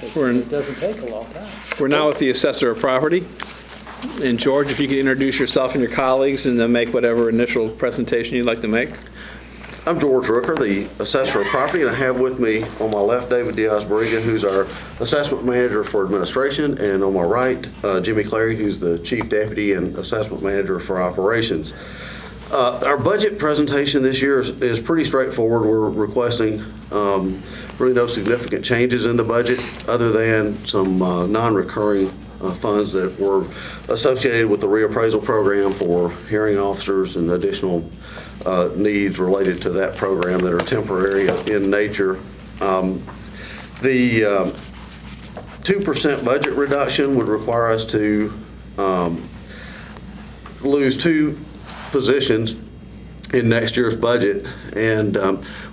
It doesn't take a long time. We're now with the Assessor of Property. And George, if you could introduce yourself and your colleagues and then make whatever initial presentation you'd like to make. I'm George Rooker, the Assessor of Property, and I have with me on my left David Diaz-Barriga, who's our Assessment Manager for Administration, and on my right Jimmy Clary, who's the Chief Deputy and Assessment Manager for Operations. Our budget presentation this year is pretty straightforward. We're requesting really no significant changes in the budget other than some non-recurring funds that were associated with the reappraisal program for hearing officers and additional needs related to that program that are temporary in nature. The 2% budget reduction would require us to lose 2 positions in next year's budget, and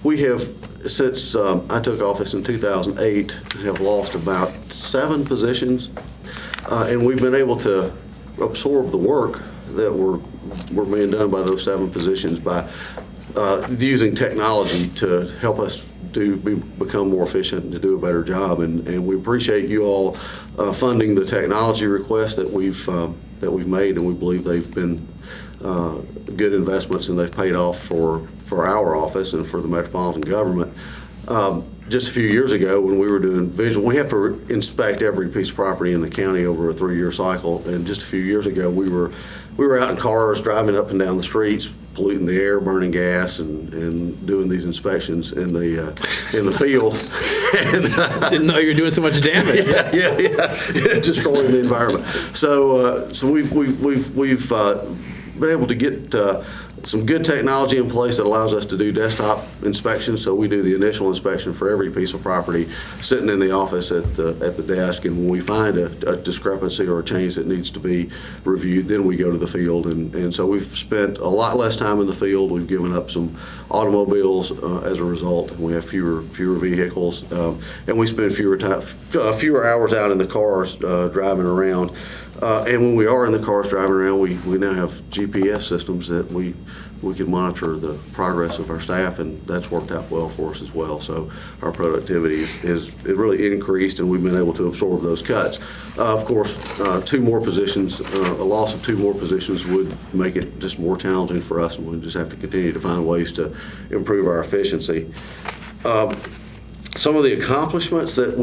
we have, since I took office in 2008, have lost about 7 positions, and we've been able to absorb the work that were being done by those 7 positions by using technology to help us become more efficient and to do a better job. And we appreciate you all funding the technology requests that we've made, and we believe they've been good investments and they've paid off for our office and for the metropolitan government. Just a few years ago, when we were doing visual, we have to inspect every piece of property in the county over a 3-year cycle. And just a few years ago, we were out in cars driving up and down the streets, polluting the air, burning gas, and doing these inspections in the field. And, Didn't know you were doing so much damage. Yeah, destroying the environment. So we've been able to get some good technology in place that allows us to do desktop inspections. So we do the initial inspection for every piece of property sitting in the office at the desk, and when we find a discrepancy or a change that needs to be reviewed, then we go to the field. And so we've spent a lot less time in the field. We've given up some automobiles as a result. We have fewer vehicles, and we spend fewer hours out in the cars driving around. And when we are in the cars driving around, we now have GPS systems that we can monitor the progress of our staff, and that's worked out well for us as well. So our productivity is really increased, and we've been able to absorb those cuts. Of course, 2 more positions, a loss of 2 more positions would make it just more challenging for us, and we just have to continue to find ways to improve our efficiency. Some of the accomplishments that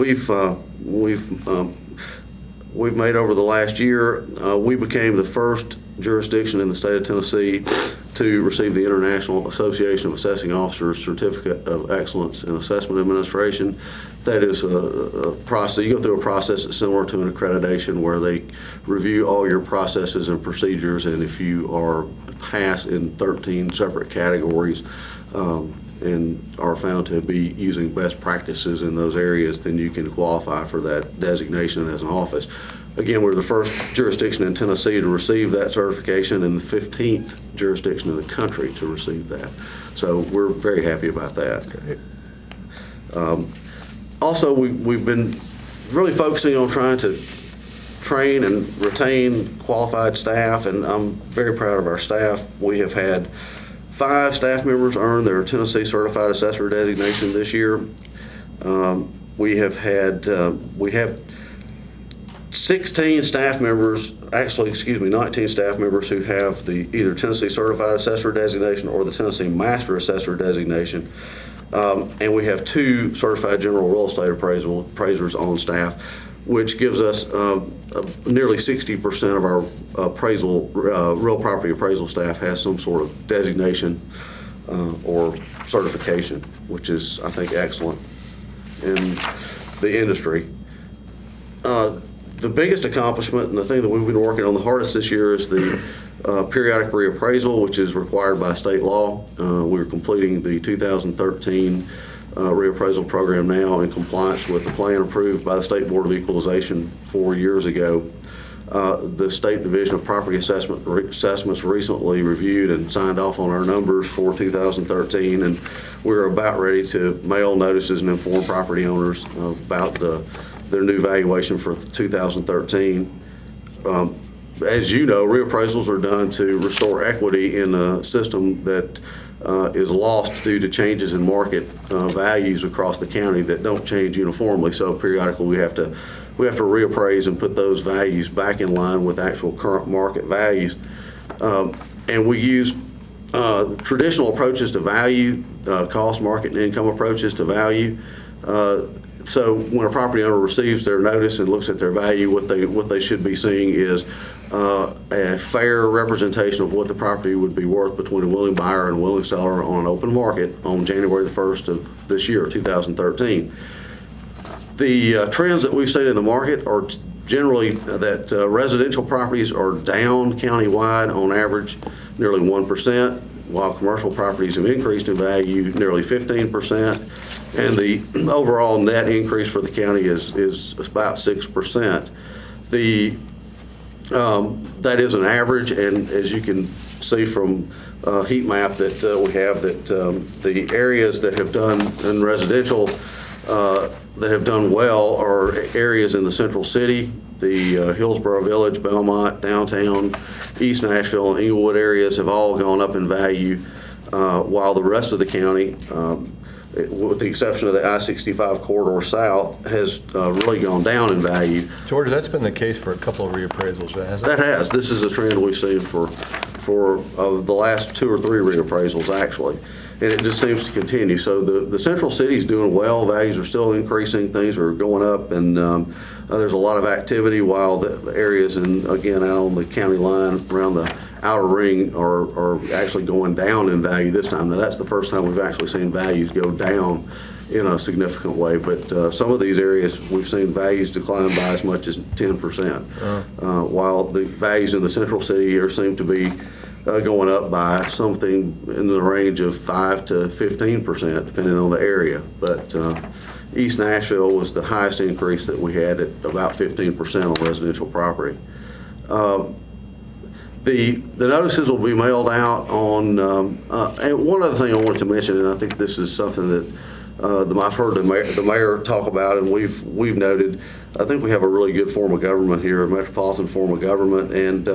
we've made over the last year, we became the first jurisdiction in the state of Tennessee to receive the International Association of Assessing Officers Certificate of Excellence in Assessment Administration. That is a process. You go through a process that's similar to an accreditation where they review all your processes and procedures, and if you are passed in 13 separate categories and are found to be using best practices in those areas, then you can qualify for that designation as an office. Again, we're the first jurisdiction in Tennessee to receive that certification and the 15th jurisdiction in the country to receive that. So we're very happy about that. Also, we've been really focusing on trying to train and retain qualified staff, and I'm very proud of our staff. We have had 5 staff members earn their Tennessee Certified Assessor designation this year. We have 19 staff members who have the either Tennessee Certified Assessor designation or the Tennessee Master Assessor designation. And we have 2 certified general real estate appraisers on staff, which gives us nearly 60% of our real property appraisal staff has some sort of designation or certification, which is, I think, excellent in the industry. The biggest accomplishment and the thing that we've been working on the hardest this year is the periodic reappraisal, which is required by state law. We're completing the 2013 reappraisal program now in compliance with the plan approved by the State Board of Equalization 4 years ago. The State Division of Property Assessments recently reviewed and signed off on our numbers for 2013, and we're about ready to mail notices and inform property owners about their new valuation for 2013. As you know, reappraisals are done to restore equity in a system that is lost due to changes in market values across the county that don't change uniformly. So periodically we have to reappraise and put those values back in line with actual current market values. And we use traditional approaches to value, cost, market, and income approaches to value. So when a property owner receives their notice and looks at their value, what they should be seeing is a fair representation of what the property would be worth between a willing buyer and a willing seller on an open market on January the 1st of this year, 2013. The trends that we've seen in the market are generally that residential properties are down countywide on average nearly 1%, while commercial properties have increased in value nearly 15%, and the overall net increase for the county is about 6%. That is an average, and as you can see from a heat map that we have, that the areas that have done in residential that have done well are areas in the central city, the Hillsborough Village, Belmont, downtown, East Nashville, and Inglewood areas have all gone up in value, while the rest of the county, with the exception of the I-65 corridor south, has really gone down in value. George, that's been the case for a couple of reappraisals, hasn't it? That has. This is a trend we've seen for the last 2 or 3 reappraisals, actually. And it just seems to continue. So the central city is doing well. Values are still increasing. Things are going up, and there's a lot of activity, while the areas, again, out on the county line around the outer ring are actually going down in value this time. Now, that's the first time we've actually seen values go down in a significant way, but some of these areas we've seen values decline by as much as 10%, while the values in the central city seem to be going up by something in the range of 5 to 15%, depending on the area. But East Nashville was the highest increase that we had at about 15% on residential property. The notices will be mailed out on, and one other thing I wanted to mention, and I think this is something that I've heard the mayor talk about, and we've noted, I think we have a really good form of government here, a metropolitan form of government, and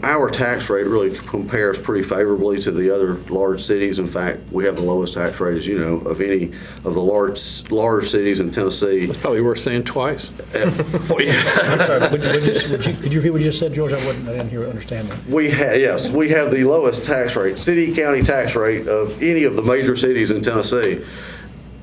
our tax rate really compares pretty favorably to the other large cities. In fact, we have the lowest tax rate, as you know, of any of the large cities in Tennessee. It's probably worth saying twice. I'm sorry, could you repeat what you just said, George? I didn't understand that. We have the lowest tax rate, city-county tax rate of any of the major cities in Tennessee.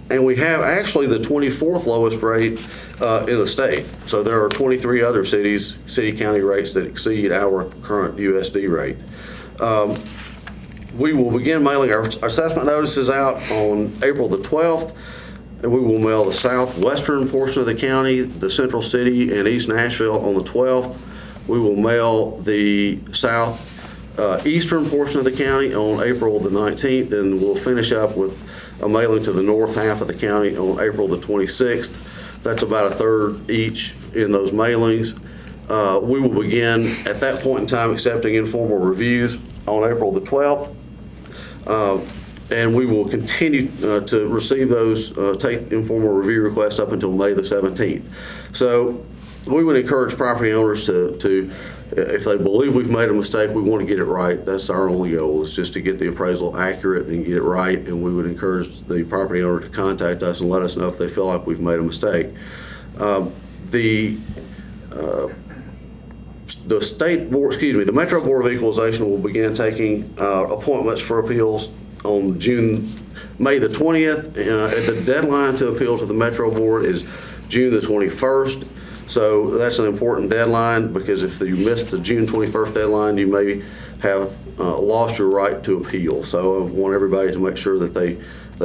And we have actually the 24th lowest rate in the state. So there are 23 other city-county rates that exceed our current USD rate. We will begin mailing our assessment notices out on April the 12th. And we will mail the southwestern portion of the county, the central city, and East Nashville on the 12th. We will mail the southeastern portion of the county on April the 19th, and we'll finish up with a mailing to the north half of the county on April the 26th. That's about a third each in those mailings. We will begin at that point in time accepting informal reviews on April the 12th. And we will continue to receive those, take informal review requests up until May the 17th. So we would encourage property owners to if they believe we've made a mistake, we want to get it right. That's our only goal, is just to get the appraisal accurate and get it right. And we would encourage the property owner to contact us and let us know if they feel like we've made a mistake. The Metro Board of Equalization will begin taking appointments for appeals on May the 20th. The deadline to appeal to the Metro Board is June the 21st. So that's an important deadline, because if you miss the June 21st deadline, you may have lost your right to appeal. So I want everybody to make sure that they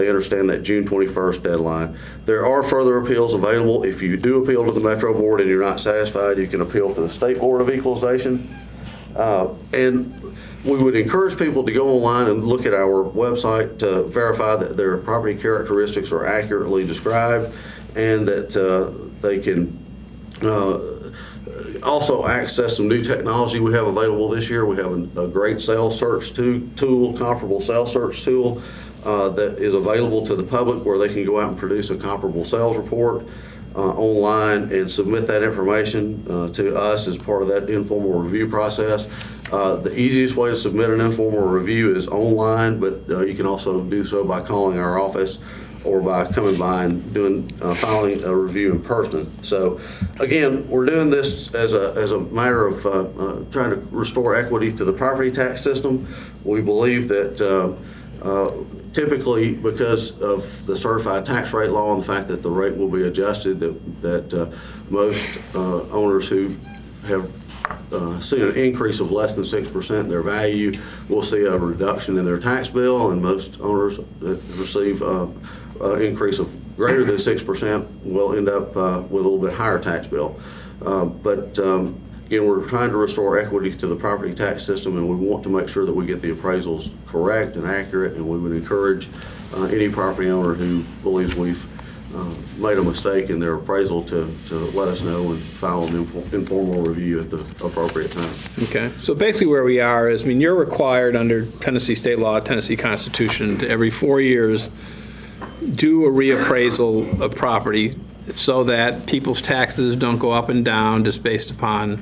understand that June 21st deadline. There are further appeals available. If you do appeal to the Metro Board and you're not satisfied, you can appeal to the State Board of Equalization. And we would encourage people to go online and look at our website to verify that their property characteristics are accurately described, and that they can also access some new technology we have available this year. We have a great sales search tool, comparable sales search tool that is available to the public, where they can go out and produce a comparable sales report online and submit that information to us as part of that informal review process. The easiest way to submit an informal review is online, but you can also do so by calling our office or by coming by and filing a review in person. So again, we're doing this as a matter of trying to restore equity to the property tax system. We believe that typically, because of the certified tax rate law and the fact that the rate will be adjusted, that most owners who have seen an increase of less than 6% in their value will see a reduction in their tax bill, and most owners that receive an increase of greater than 6% will end up with a little bit higher tax bill. Again, we're trying to restore equity to the property tax system, and we want to make sure that we get the appraisals correct and accurate, and we would encourage any property owner who believes we've made a mistake in their appraisal to let us know and file an informal review at the appropriate time. Okay, so basically where we are is, I mean, you're required under Tennessee state law, Tennessee Constitution, to every 4 years do a reappraisal of property so that people's taxes don't go up and down just based upon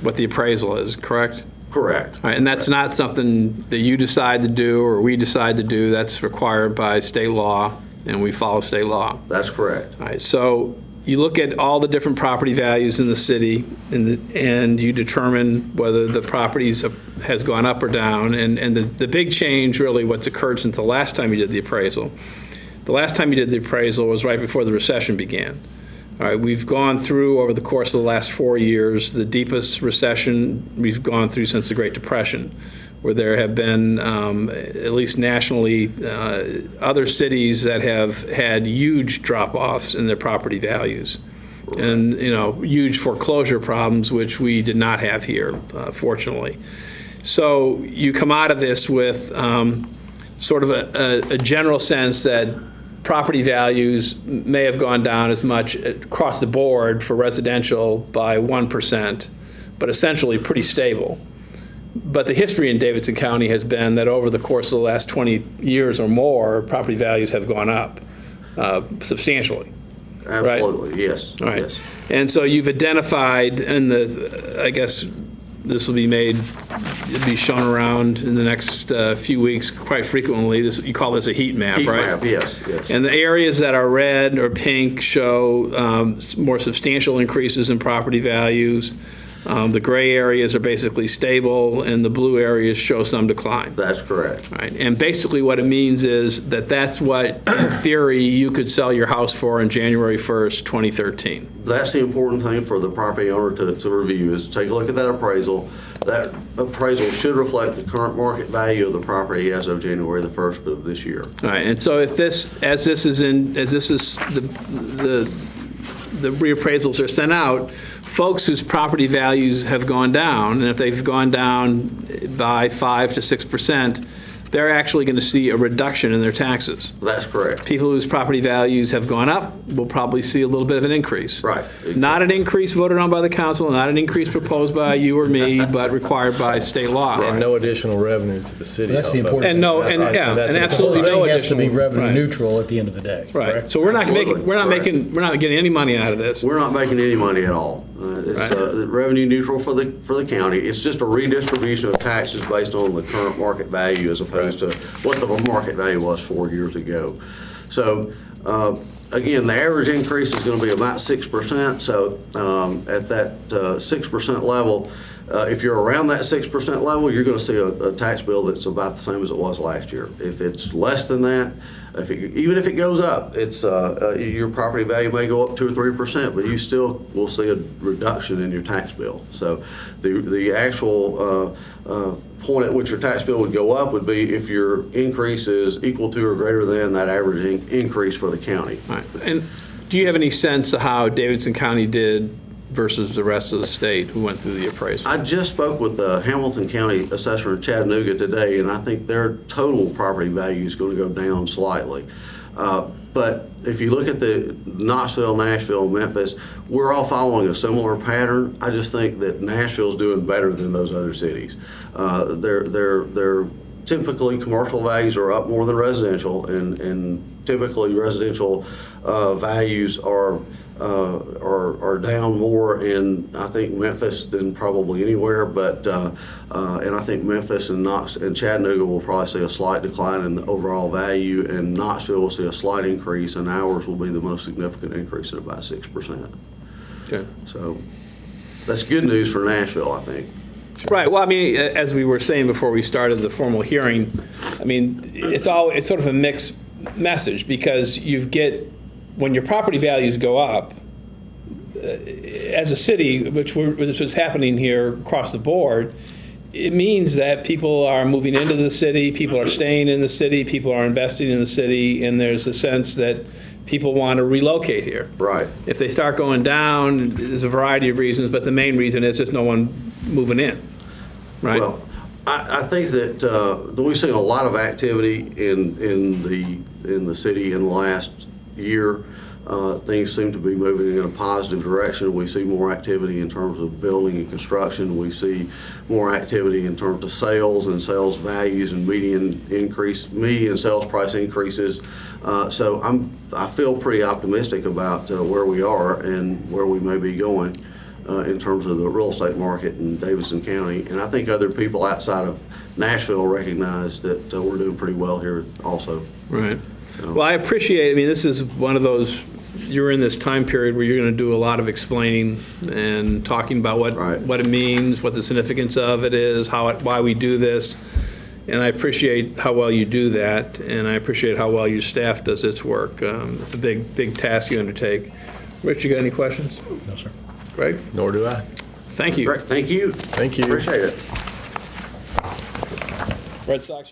what the appraisal is, correct? Correct. All right, and that's not something that you decide to do or we decide to do. That's required by state law, and we follow state law. That's correct. All right, so you look at all the different property values in the city, and you determine whether the properties has gone up or down. And the big change, really, what's occurred since the last time you did the appraisal. The last time you did the appraisal was right before the recession began. All right, we've gone through, over the course of the last 4 years, the deepest recession we've gone through since the Great Depression, where there have been, at least nationally, other cities that have had huge drop-offs in their property values. And, huge foreclosure problems, which we did not have here, fortunately. So you come out of this with sort of a general sense that property values may have gone down as much across the board for residential by 1%, but essentially pretty stable. But the history in Davidson County has been that over the course of the last 20 years or more, property values have gone up substantially. Absolutely, right? yes. All right. Yes. And so you've identified, and I guess this will be shown around in the next few weeks quite frequently. You call this a heat map, Heat right? map, yes. And the areas that are red or pink show more substantial increases in property values. The gray areas are basically stable, and the blue areas show some decline. That's correct. Right. And basically what it means is that's what, in theory, you could sell your house for on January 1st, 2013. That's the important thing for the property owner to review, is take a look at that appraisal. That appraisal should reflect the current market value of the property as of January the 1st of this year. All right. And so if this is the reappraisals are sent out, folks whose property values have gone down, and if they've gone down by 5 to 6%, they're actually going to see a reduction in their taxes. That's correct. People whose property values have gone up will probably see a little bit of an increase. Right. Not an increase voted on by the council, not an increase proposed by you or me, but required by state law. And no additional revenue to the city. That's the off of important it. And no, and yeah, that's and important. absolutely no The whole thing has to be additional. revenue Right. neutral at the end of the day. Right. correct? So we're not Absolutely. we're not getting any money out of this. We're not making any money at all. It's Right. revenue neutral for the county. It's just a redistribution of taxes based on the current market value as opposed to what the market value was 4 years ago. So again, the average increase is going to be about 6%. So at that 6% level, if you're around that 6% level, you're going to see a tax bill that's about the same as it was last year. If it's less than that, even if it goes up, it's your property value may go up 2 or 3%, but you still will see a reduction in your tax bill. So the actual point at which your tax bill would go up would be if your increase is equal to or greater than that average increase for the county. All right. And do you have any sense of how Davidson County did versus the rest of the state who went through the appraisal? I just spoke with the Hamilton County Assessor in Chattanooga today, and I think their total property value is going to go down slightly. But if you look at the Knoxville, Nashville, Memphis, we're all following a similar pattern. I just think that Nashville's doing better than those other cities. They're typically commercial values are up more than residential, and typically residential values are are down more in, I think, Memphis than probably anywhere, but, and I think Memphis and Knox and Chattanooga will probably see a slight decline in the overall value, and Knoxville will see a slight increase, and ours will be the most significant increase at about 6%. Okay. So that's good news for Nashville, I think. Right. Well, I mean, as we were saying before we started the formal hearing, I mean, it's sort of a mixed message, because when your property values go up, as a city, which is happening here across the board, it means that people are moving into the city, people are staying in the city, people are investing in the city, and there's a sense that people want to relocate here. Right. If they start going down, there's a variety of reasons, but the main reason is just no one moving in, right? Well, I think that we've seen a lot of activity in the city in the last year. Things seem to be moving in a positive direction. We see more activity in terms of building and construction. We see more activity in terms of sales and sales values and median sales price increases. So I feel pretty optimistic about where we are and where we may be going in terms of the real estate market in Davidson County. And I think other people outside of Nashville recognize that we're doing pretty well here also. Right. Well, I appreciate, I mean, this is one of those, you're in this time period where you're going to do a lot of explaining and talking about what it means, what the significance of it is, why we do this. And I appreciate how well you do that, and I appreciate how well your staff does its work. It's a big task you undertake. Rich, you got any questions? No, sir. Greg? Nor do I. Thank you. Great, thank you. Thank you. Appreciate it. Red Sox.